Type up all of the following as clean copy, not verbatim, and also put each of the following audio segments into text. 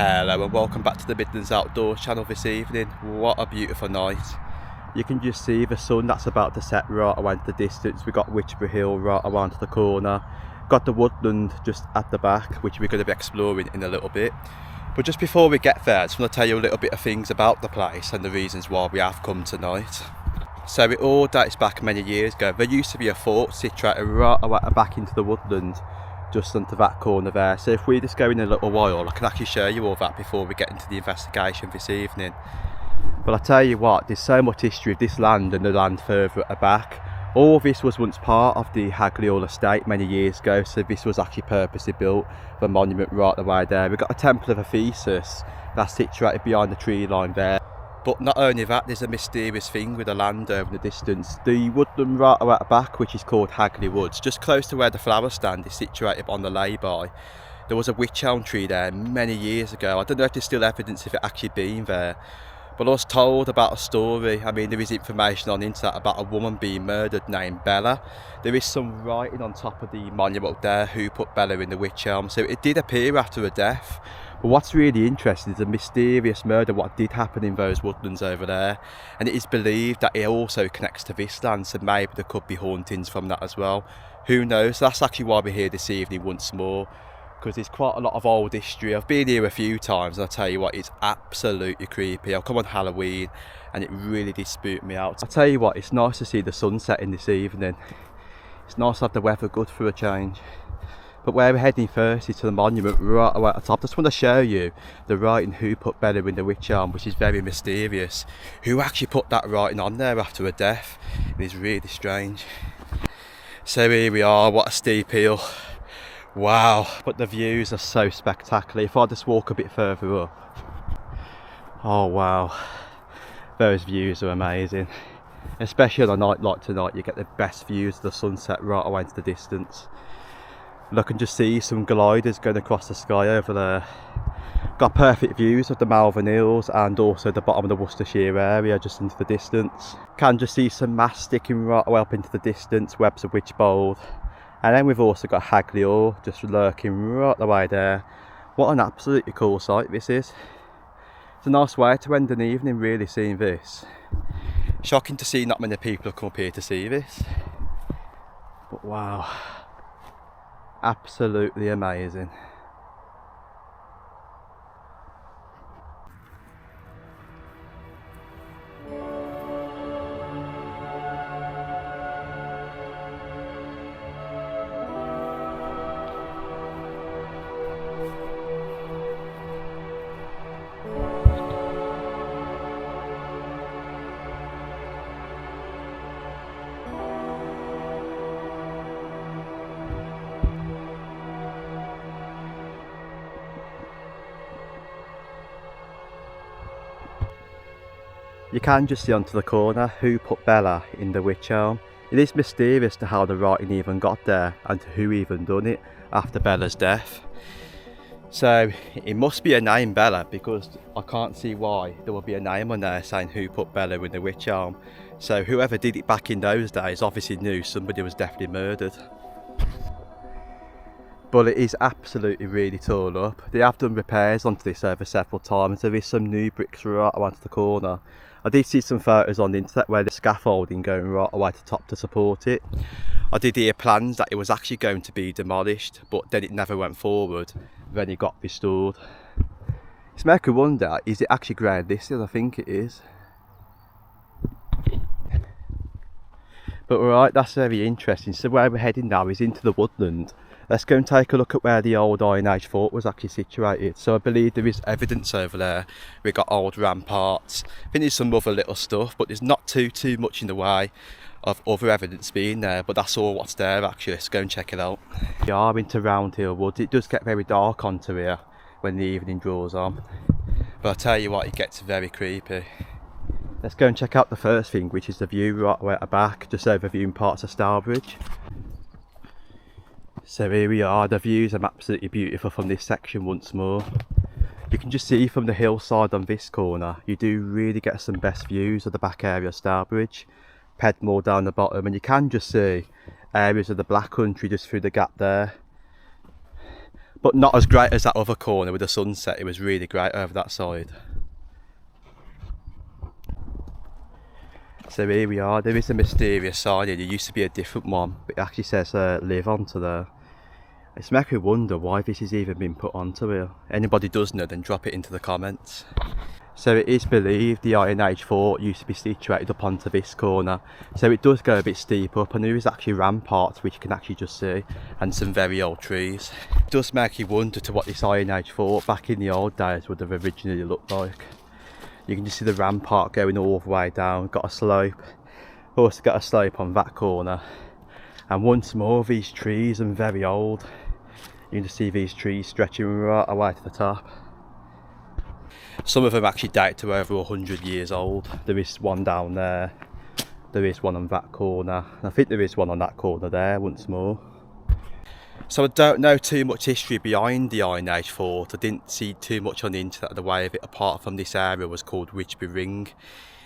Hello and welcome back to the Midlands Outdoors channel this evening. What a beautiful night. You can just see the sun that's about to set right away into the distance. We've got Wychbury Hill right around the corner. Got the woodland just at the back, which we're going to be exploring in a little bit. But just before we get there, I just want to tell you a little bit of things about the place and the reasons why we have come tonight. So it all dates back many years ago. There used to be a fort situated right back into the woodland, just onto that corner there. So if we just go in a little while, I can actually show you all that before we get into the investigation this evening. But I tell you what, there's so much history of this land and the land further at the back. All this was once part of the Hagley estate many years ago, so this was actually purposely built, the monument right the way there. We've got a temple of Ephesus that's situated behind the tree line there. But not only that, there's a mysterious thing with the land over in the distance. The woodland right at the back, which is called Hagley Woods, just close to where the flower stand is situated on the lay-by. There was a wychelm tree there many years ago. I don't know if there's still evidence of it actually being there. But I was told about a story. I mean, there is information on the internet about a woman being murdered named Bella. There is some writing on top of the monument there who put Bella in the wychelm. So it did appear after her death. But what's really interesting is the mysterious murder, what did happen in those woodlands over there. And it is believed that it also connects to this land, so maybe there could be hauntings from that as well. Who knows? That's actually why we're here this evening once more, because there's quite a lot of old history. I've been here a few times and I tell you what, it's absolutely creepy. I've come on Halloween and it really did spook me out. I tell you what, it's nice to see the sun setting this evening. It's nice to have the weather good for a change. But where we're heading first is to the monument right at the top. I just want to show you the writing who put Bella in the wychelm, which is very mysterious. Who actually put that writing on there after her death? It is really strange. So here we are, what a steep hill. Wow, but the views are so spectacular. If I just walk a bit further up, oh wow, those views are amazing. Especially on a night like tonight, you get the best views of the sunset right away into the distance. And I can just see some gliders going across the sky over there. Got perfect views of the Malvern Hills and also the bottom of the Worcestershire area just into the distance. Can just see some masts sticking right way up into the distance, webs of Wychbold. And then we've also got Hagley just lurking right the way there. What an absolutely cool sight this is. It's a nice way to end an evening, really, seeing this. Shocking to see not many people have come up here to see this. But wow, absolutely amazing. You can just see onto the corner who put Bella in the wychelm. It is mysterious to how the writing even got there and who even done it after Bella's death. So it must be a name Bella, because I can't see why there would be a name on there saying who put Bella in the wychelm. So whoever did it back in those days obviously knew somebody was definitely murdered. But it is absolutely really tall up. They have done repairs onto this over several times. There is some new bricks right onto the corner. I did see some photos on the internet where the scaffolding going right away to the top to support it. I did hear plans that it was actually going to be demolished, but then it never went forward. Then it got restored. It's make you wonder, is it actually ground listed? I think it is. But right, that's very interesting. So where we're heading now is into the woodland. Let's go and take a look at where the old Iron Age fort was actually situated. So I believe there is evidence over there. We've got old ramparts. I think there's some other little stuff, but there's not too much in the way of other evidence being there. But that's all what's there actually. Let's go and check it out. We are into Roundhill Woods. It does get very dark onto here when the evening draws on. But I'll tell you what, it gets very creepy. Let's go and check out the first thing, which is the view right away at the back, just overviewing parts of Stourbridge. So here we are, the views are absolutely beautiful from this section once more. You can just see from the hillside on this corner, you do really get some best views of the back area of Stourbridge. Pedmore down the bottom, and you can just see areas of the Black Country just through the gap there. but not as great as that other corner with the sunset. It was really great over that side. So here we are. There is a mysterious sign here. There used to be a different one, but it actually says live onto there. It's making me wonder why this has even been put onto here. Anybody does know, then drop it into the comments. So it is believed the Iron Age fort used to be situated up onto this corner, so it does go a bit steep up, and there is actually ramparts which you can actually just see, and some very old trees. It does make you wonder to what this Iron Age fort back in the old days would have originally looked like. You can just see the rampart going all the way down, got a slope, also got a slope on that corner, and once more these trees are very old. You can just see these trees stretching right away to the top. Some of them actually date to over 100 years old. There is one down there, there is one on that corner, and I think there is one on that corner there once more. So I don't know too much history behind the Iron Age fort. I didn't see too much on the internet of the way of it, apart from this area was called Wychbury Ring.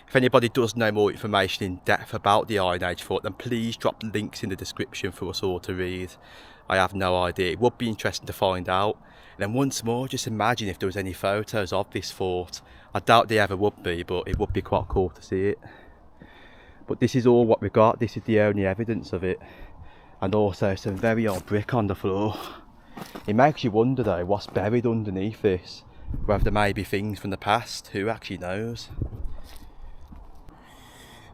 If anybody does know more information in depth about the Iron Age fort, then please drop links in the description for us all to read. I have no idea. It would be interesting to find out. And then once more, just imagine if there was any photos of this fort. I doubt there ever would be, but it would be quite cool to see it. But this is all what we got. This is the only evidence of it. And also some very old brick on the floor. It makes you wonder though, what's buried underneath this? Whether there may be things from the past, who actually knows?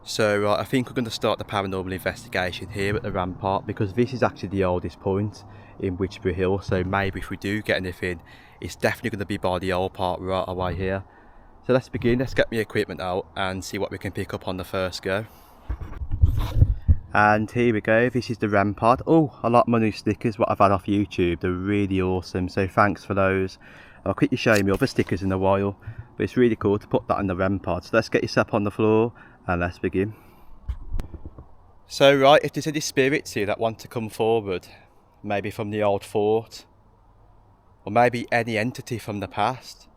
So I think we're going to start the paranormal investigation here at the rampart, because this is actually the oldest point in Wychbury Hill, so maybe if we do get anything, it's definitely going to be by the old part right away here. So let's begin, let's get my equipment out and see what we can pick up on the first go. And here we go, this is the rampart. Oh, I like my new stickers what I've had off YouTube, they're really awesome, so thanks for those. I'll quickly show you my other stickers in a while, but it's really cool to put that on the rampart. So let's get yourself on the floor and let's begin. So right, if there's any spirits here that want to come forward, maybe from the old fort, or maybe any entity from the past,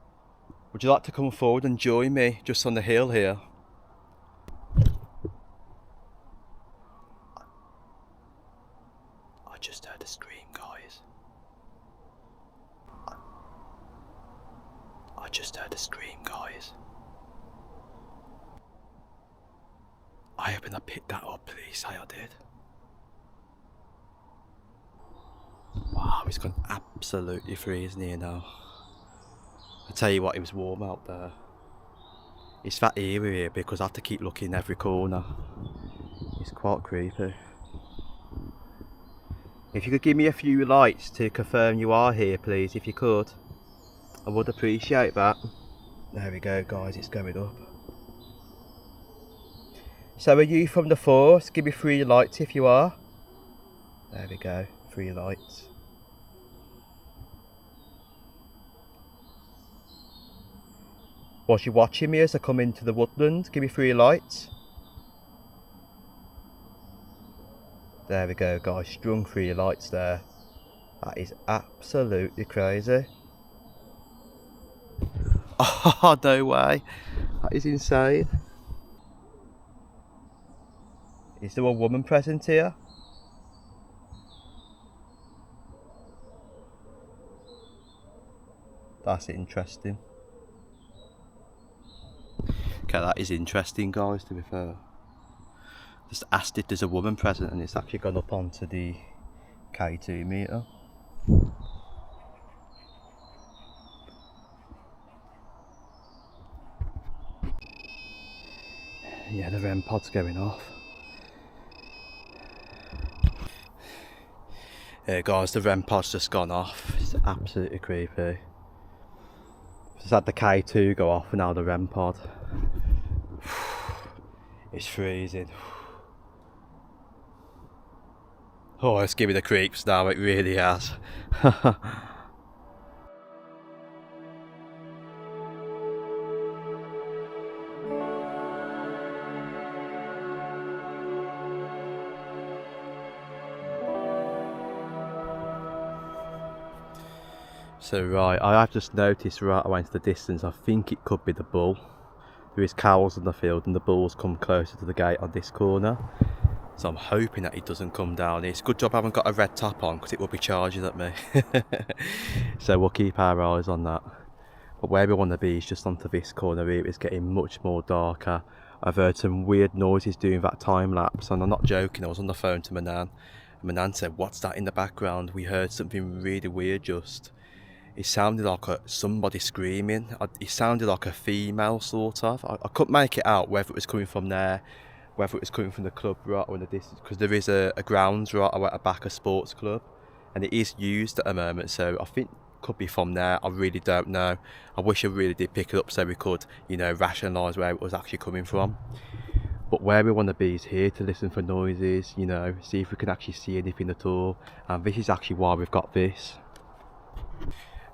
would you like to come forward and join me just on the hill here? I just heard a scream, guys. I just heard a scream, guys. I hope I picked that up, please say I did. Wow, it's gone absolutely freezing here now. I tell you what, it was warm out there. It's that eerie here because I have to keep looking every corner. It's quite creepy. If you could give me a few lights to confirm you are here, please, if you could. I would appreciate that. There we go, guys, it's going up. So are you from the fort? Give me 3 lights if you are. There we go, 3 lights. Was you watching me as I come into the woodland? Give me 3 lights. There we go, guys, strung 3 lights there. That is absolutely crazy. Oh, no way. That is insane. Is there a woman present here? That's interesting. Okay, that is interesting, guys, to be fair. Just asked if there's a woman present and it's actually gone up onto the K2 meter. Yeah, the REM pod's going off. Yeah, guys, the REM pod's just gone off. It's absolutely creepy. Just had the K2 go off and now the REM pod. It's freezing. Oh, it's giving the creeps now, it really has. So right, I have just noticed right away into the distance, I think it could be the bull. There is cows in the field and the bulls come closer to the gate on this corner. So I'm hoping that it doesn't come down. It's a good job I haven't got a red top on, because it will be charging at me. So we'll keep our eyes on that. But where we want to be is just onto this corner here. It's getting much more darker. I've heard some weird noises doing that time lapse, and I'm not joking. I was on the phone to my nan, and my nan said, "What's that in the background?" We heard something really weird just. It sounded like somebody screaming. It sounded like a female, sort of. I couldn't make it out whether it was coming from there, whether it was coming from the club right or in the distance, because there is a grounds right at the back of sports club, and it is used at the moment, so I think it could be from there. I really don't know. I wish I really did pick it up so we could, you know, rationalise where it was actually coming from. But where we want to be is here to listen for noises, you know, see if we can actually see anything at all, and this is actually why we've got this.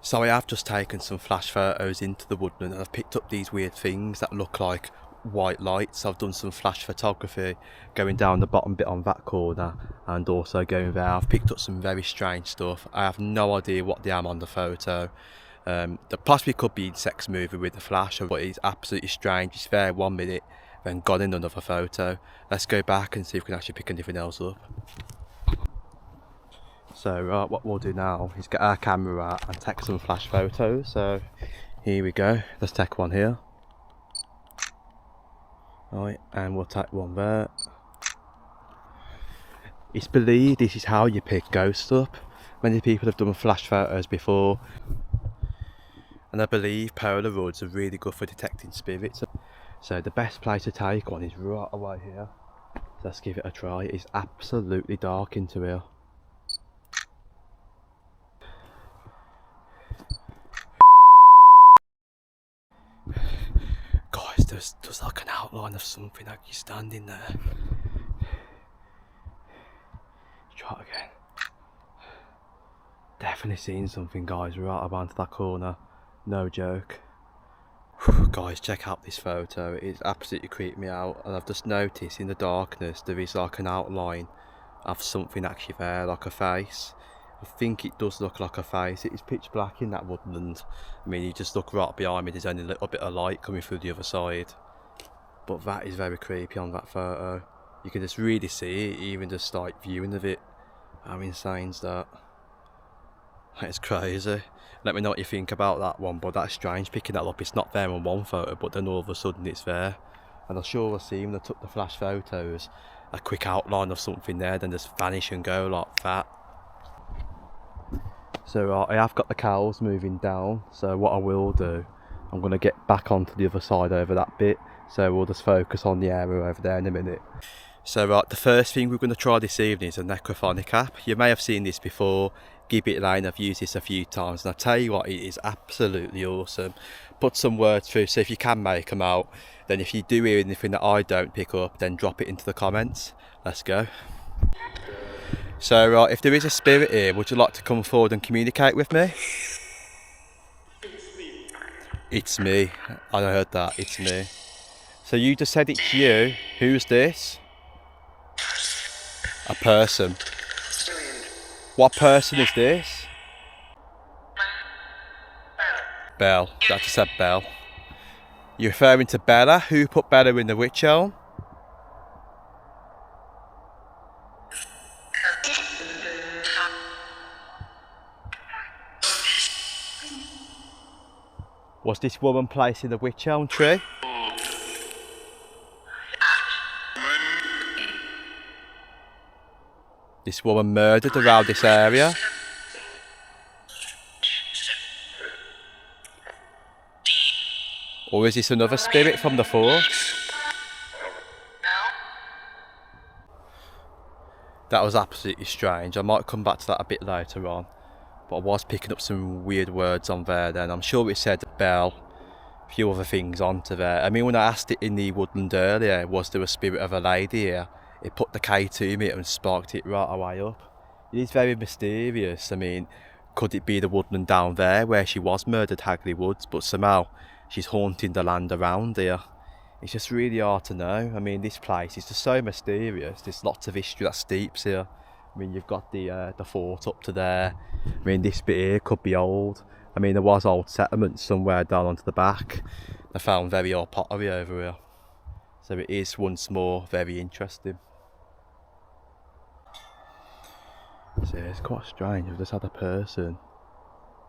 So I have just taken some flash photos into the woodland, and I've picked up these weird things that look like white lights. I've done some flash photography going down the bottom bit on that corner, and also going there. I've picked up some very strange stuff. I have no idea what they are on the photo. There possibly could be insects moving with the flash, but it's absolutely strange. It's there 1 minute, then gone in another photo. Let's go back and see if we can actually pick anything else up. So what we'll do now is get our camera out and take some flash photos. So here we go, let's take one here. Right, and we'll take one there. It's believed this is how you pick ghosts up. Many people have done flash photos before, and I believe Polaroids are really good for detecting spirits. So the best place to take one is right away here. So let's give it a try. It's absolutely dark into here. Guys, there's like an outline of something actually standing there. Try it again. Definitely seen something, guys, right around that corner. No joke. Guys, check out this photo. It's absolutely creeped me out, and I've just noticed in the darkness there is like an outline of something actually there, like a face. I think it does look like a face. It is pitch black in that woodland. I mean, you just look right behind me, there's only a little bit of light coming through the other side. But that is very creepy on that photo. You can just really see it, even just like viewing of it. How insane's that? That is crazy. Let me know what you think about that one, but that's strange picking that up. It's not there on one photo, but then all of a sudden it's there. And I sure have seen when I took the flash photos, a quick outline of something there, then just vanish and go like that. So I have got the cows moving down, so what I will do, I'm going to get back onto the other side over that bit, so we'll just focus on the area over there in a minute. So the first thing we're going to try this evening is a necrophonic app. You may have seen this before, Gibbet Lane. I've used this a few times, and I tell you what, it is absolutely awesome. Put some words through, so if you can make them out, then if you do hear anything that I don't pick up, then drop it into the comments. Let's go. So if there is a spirit here, would you like to come forward and communicate with me? It's me. I heard that. It's me. So you just said it's you. Who's this? A person. What person is this? Belle. That just said Belle. You're referring to Bella? Who put Bella in the wychelm? Was this woman placed in the wychelm tree? This woman murdered around this area? Or is this another spirit from the forest? That was absolutely strange. I might come back to that a bit later on. But I was picking up some weird words on there then. I'm sure it said Bell, a few other things onto there. I mean, when I asked it in the woodland earlier, was there a spirit of a lady here? It put the K to me and sparked it right away up. It is very mysterious. I mean, could it be the woodland down there where she was murdered, Hagley Woods, but somehow she's haunting the land around here? It's just really hard to know. I mean, this place is just so mysterious. There's lots of history that steeps here. I mean, you've got the fort up to there. I mean, this bit here could be old. I mean, there was old settlements somewhere down onto the back. I found very old pottery over here. So it is once more very interesting. So it's quite strange. We've just had a person,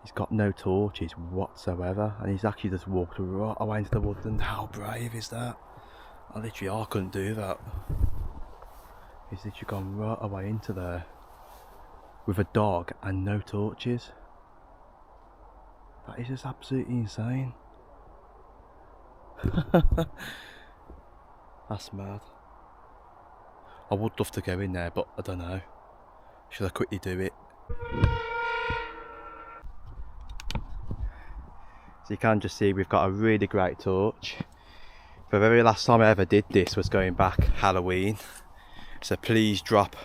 he's got no torches whatsoever, and he's actually just walked right away into the woodland. How brave is that? I couldn't do that. He's literally gone right away into there with a dog and no torches. That is just absolutely insane. That's mad. I would love to go in there, but I don't know. Should I quickly do it? So you can just see we've got a really great torch. The very last time I ever did this was going back Halloween. So please drop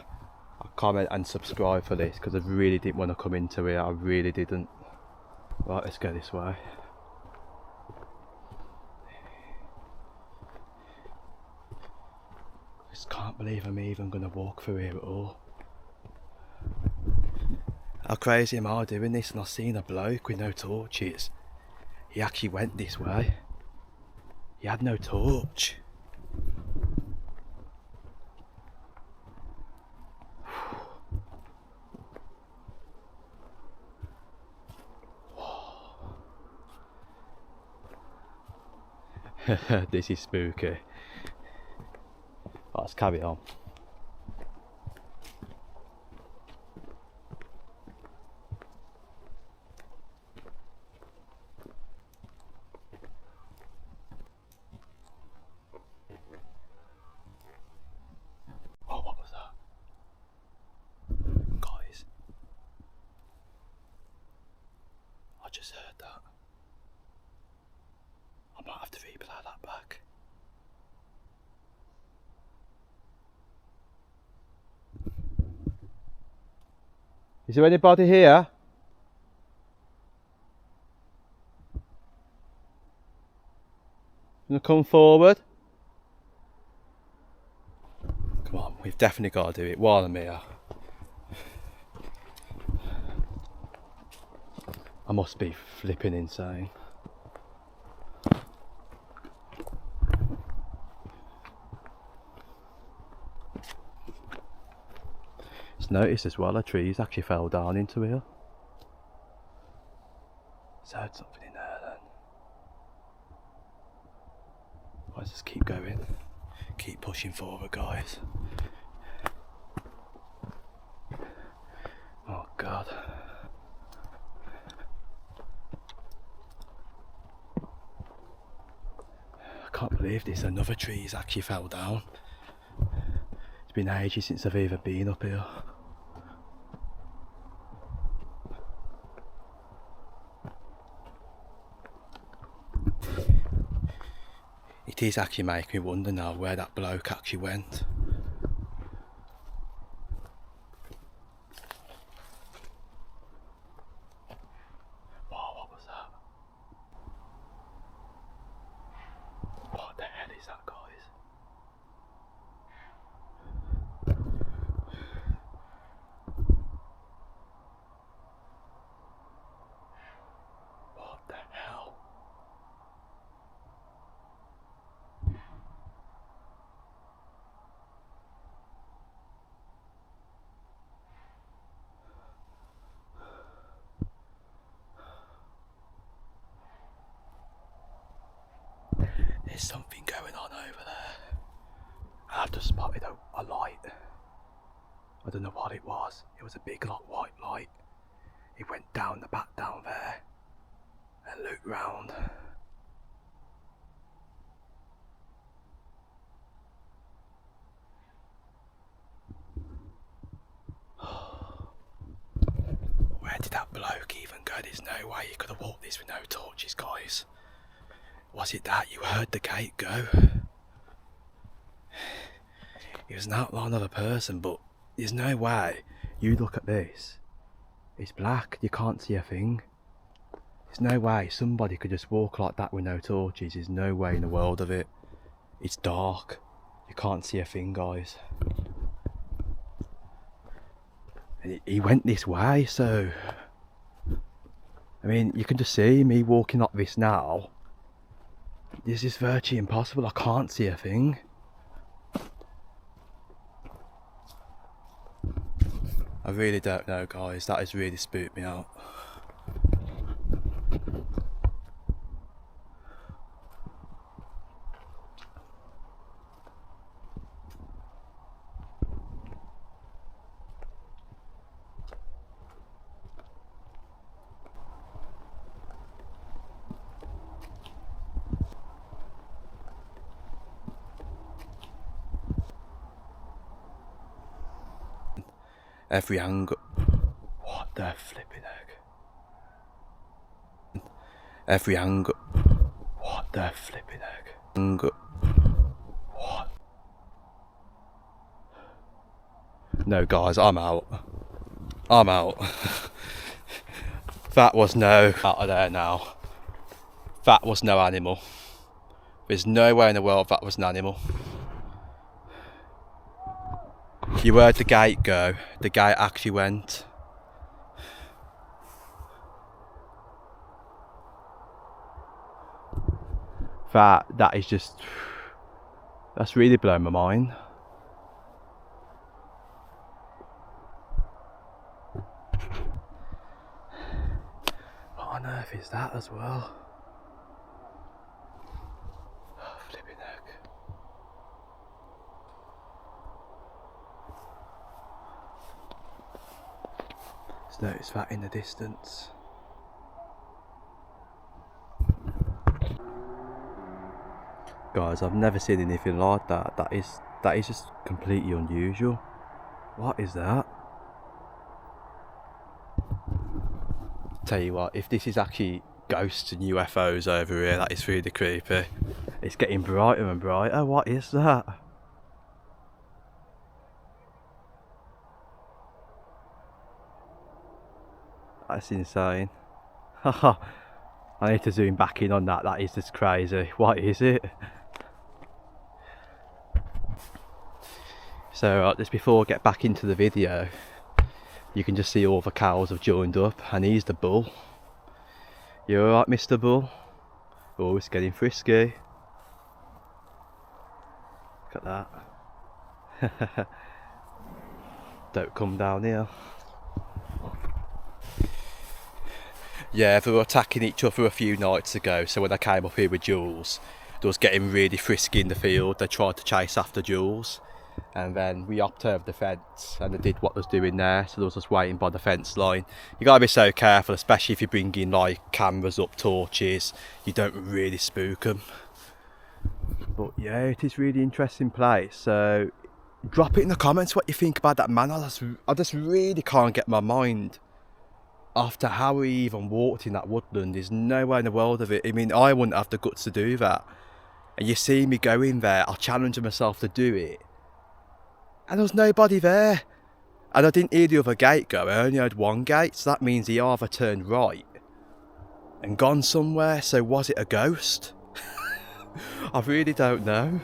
a comment and subscribe for this, because I really didn't want to come into it. I really didn't. Right, let's go this way. I just can't believe I'm even going to walk through here at all. How crazy am I doing this? And I've seen a bloke with no torches. He actually went this way. He had no torch. This is spooky. Right, let's carry on. Oh, what was that? Guys, I just heard that. I might have to replay that back. Is there anybody here? Gonna come forward? Come on, we've definitely got to do it while I'm here. I must be flipping insane. Just noticed as well, a tree's actually fell down into here. So heard something in there then. Let's just keep going. Keep pushing forward, guys. Oh God. I can't believe this. Another tree's actually fell down. It's been ages since I've even been up here. It is actually making me wonder now where that bloke actually went. Whoa, what was that? What the hell is that, guys? What the hell? There's something going on over there. I've just spotted a light. I don't know what it was. It was a big white light. It went down the back down there and looked round. Where did that bloke even go? There's no way he could have walked this with no torches, guys. Was it that you heard the gate go? He was an outline of a person, but there's no way. You look at this. It's black. You can't see a thing. There's no way somebody could just walk like that with no torches. There's no way in the world of it. It's dark. You can't see a thing, guys. And he went this way, so... I mean, you can just see me walking like this now. This is virtually impossible. I can't see a thing. I really don't know, guys. That has really spooked me out. Every angle. What the flipping heck? Every angle. What the flipping heck? Angle. What? No, guys, I'm out. I'm out. That was no out of there now. That was no animal. There's no way in the world that was an animal. You heard the gate go. The gate actually went. That is just, that's really blown my mind. What on earth is that as well? Oh, flipping heck. Just notice that in the distance. Guys, I've never seen anything like that. That is just completely unusual. What is that? Tell you what, if this is actually ghosts and UFOs over here, that is really creepy. It's getting brighter and brighter. What is that? That's insane. Haha. I need to zoom back in on that. That is just crazy. What is it? So just before I get back into the video, you can just see all the cows have joined up, and he's the bull. You alright, Mr. Bull? Oh, it's getting frisky. Look at that. Don't come down here. Yeah, they were attacking each other a few nights ago, so when I came up here with Jules, they was getting really frisky in the field. They tried to chase after Jules, and then we hopped over the fence and they did what they was doing there, so they was just waiting by the fence line. You gotta be so careful, especially if you're bringing like cameras up, torches. You don't really spook them. But yeah, it is really interesting place. So drop it in the comments what you think about that man. I just really can't get my mind after how he even walked in that woodland. There's no way in the world of it. I mean, I wouldn't have the guts to do that. And you see me go in there, I'll challenge myself to do it. And there was nobody there. And I didn't hear the other gate go, I only heard one gate, so that means he either turned right and gone somewhere. So was it a ghost? I really don't know.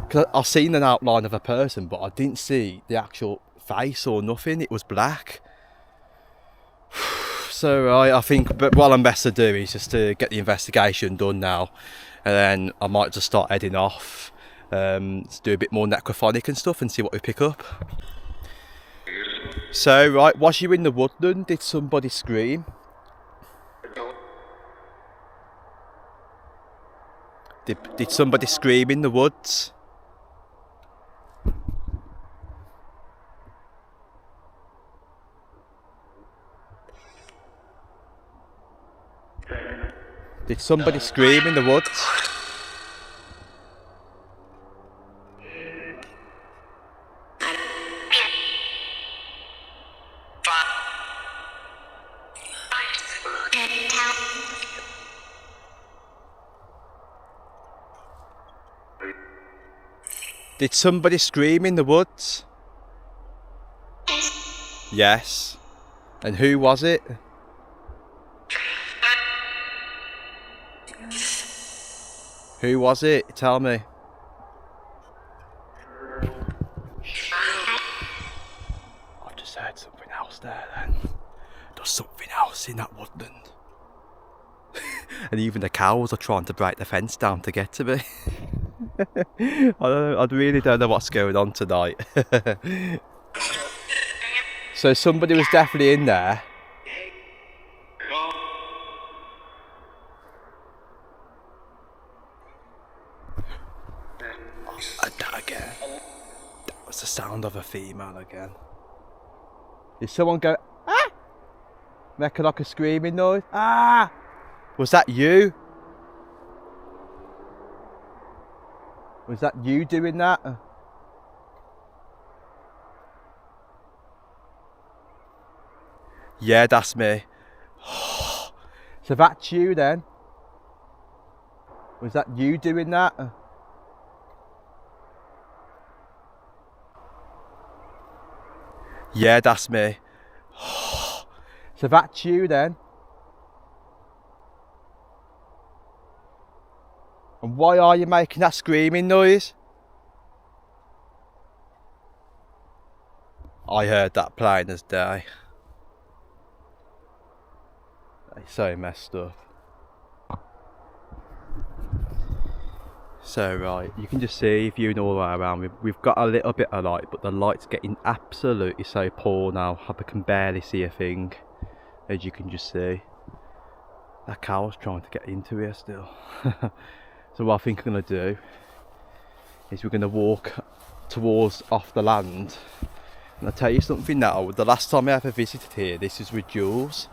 Cause I've seen an outline of a person, but I didn't see the actual face or nothing. It was black. So I think, but what I'm best to do is just to get the investigation done now, and then I might just start heading off, to do a bit more necrophonic and stuff and see what we pick up. So right, was you in the woodland? Did somebody scream? Did somebody scream in the woods? Did somebody scream in the woods? Did somebody scream in the woods? Yes. And who was it? Who was it? Tell me. I've just heard something else there then. There's something else in that woodland. And even the cows are trying to break the fence down to get to me. I really don't know what's going on tonight. So somebody was definitely in there. That again. That was the sound of a female again. Did someone go, ah? Making like a screaming noise? Ah! Was that you? Was that you doing that? Yeah, that's me. So that's you then? Was that you doing that? Yeah, that's me. So that's you then? And why are you making that screaming noise? I heard that plain as day. It's so messed up. So right, you can just see viewing all the way around. We've got a little bit of light, but the light's getting absolutely so poor now. I can barely see a thing, as you can just see. That cow's trying to get into here still. So what I think I'm going to do is we're going to walk towards off the land. And I'll tell you something now, the last time I ever visited here, this is with Jules,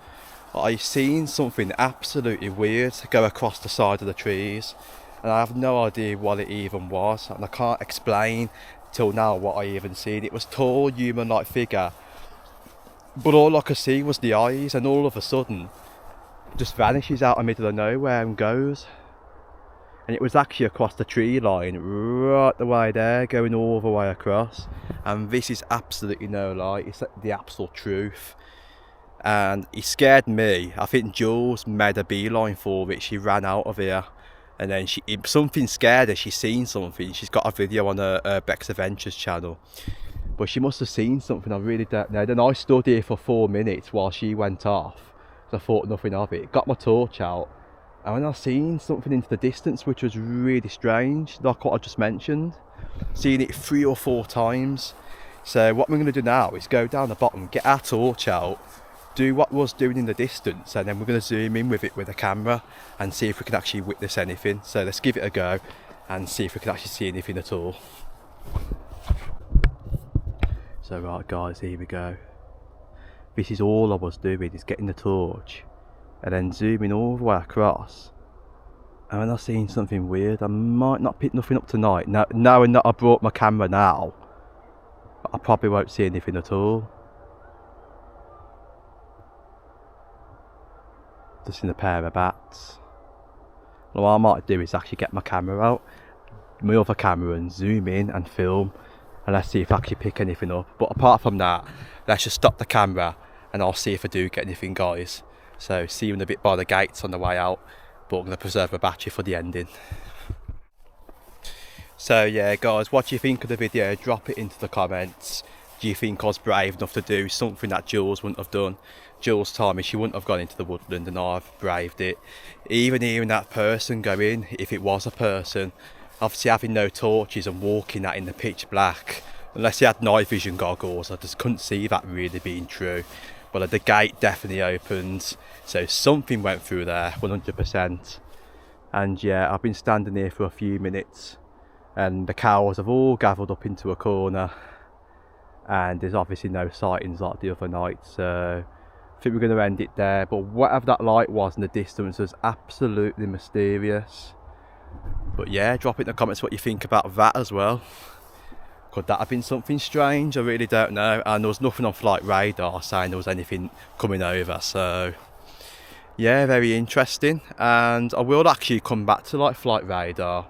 I seen something absolutely weird go across the side of the trees. And I have no idea what it even was, and I can't explain till now what I even seen. It was tall, human-like figure, but all I could see was the eyes, and all of a sudden it just vanishes out of the middle of nowhere and goes. And it was actually across the tree line, right the way there, going all the way across. And this is absolutely no lie, it's the absolute truth. And it scared me. I think Jules made a beeline for it, she ran out of here. And then something scared her, she's seen something. She's got a video on her Beck's Adventures channel. But she must have seen something, I really don't know. Then I stood here for 4 minutes while she went off. So I thought nothing of it. Got my torch out. And then I seen something into the distance, which was really strange, like what I just mentioned. Seen it 3 or 4 times. So what we're going to do now is go down the bottom, get our torch out, do what was doing in the distance, and then we're going to zoom in with it with a camera and see if we can actually witness anything. So let's give it a go and see if we can actually see anything at all. So right guys, here we go. This is all I was doing, is getting the torch and then zooming all the way across. And when I seen something weird, I might not pick nothing up tonight. Now, knowing that I brought my camera now, I probably won't see anything at all. Just in a pair of bats. Well, what I might do is actually get my camera out, my other camera, and zoom in and film, and let's see if I actually pick anything up. But apart from that, let's just stop the camera and I'll see if I do get anything, guys. So see you in a bit by the gates on the way out, but I'm going to preserve my battery for the ending. So yeah guys, what do you think of the video? Drop it into the comments. Do you think I was brave enough to do something that Jules wouldn't have done? Jules told me she wouldn't have gone into the woodland, and I've braved it. Even hearing that person go in, if it was a person, obviously having no torches and walking that in the pitch black, unless he had night vision goggles, I just couldn't see that really being true. But the gate definitely opened, so something went through there, 100%. And yeah, I've been standing here for a few minutes, and the cows have all gathered up into a corner, and there's obviously no sightings like the other night, so I think we're going to end it there. But whatever that light was in the distance was absolutely mysterious. But yeah, drop it in the comments what you think about that as well. Could that have been something strange? I really don't know. And there was nothing on flight radar saying there was anything coming over, so yeah, very interesting. And I will actually come back to like flight radar.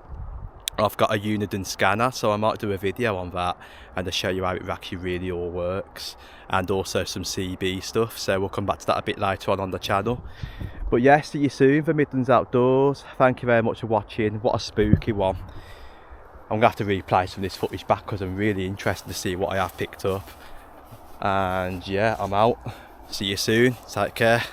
I've got a Uniden scanner, so I might do a video on that and to show you how it actually really all works, and also some CB stuff, so we'll come back to that a bit later on the channel. But yeah, see you soon for Midlands Outdoors. Thank you very much for watching. What a spooky one. I'm going to have to replay some of this footage back because I'm really interested to see what I have picked up. And yeah, I'm out. See you soon. Take care.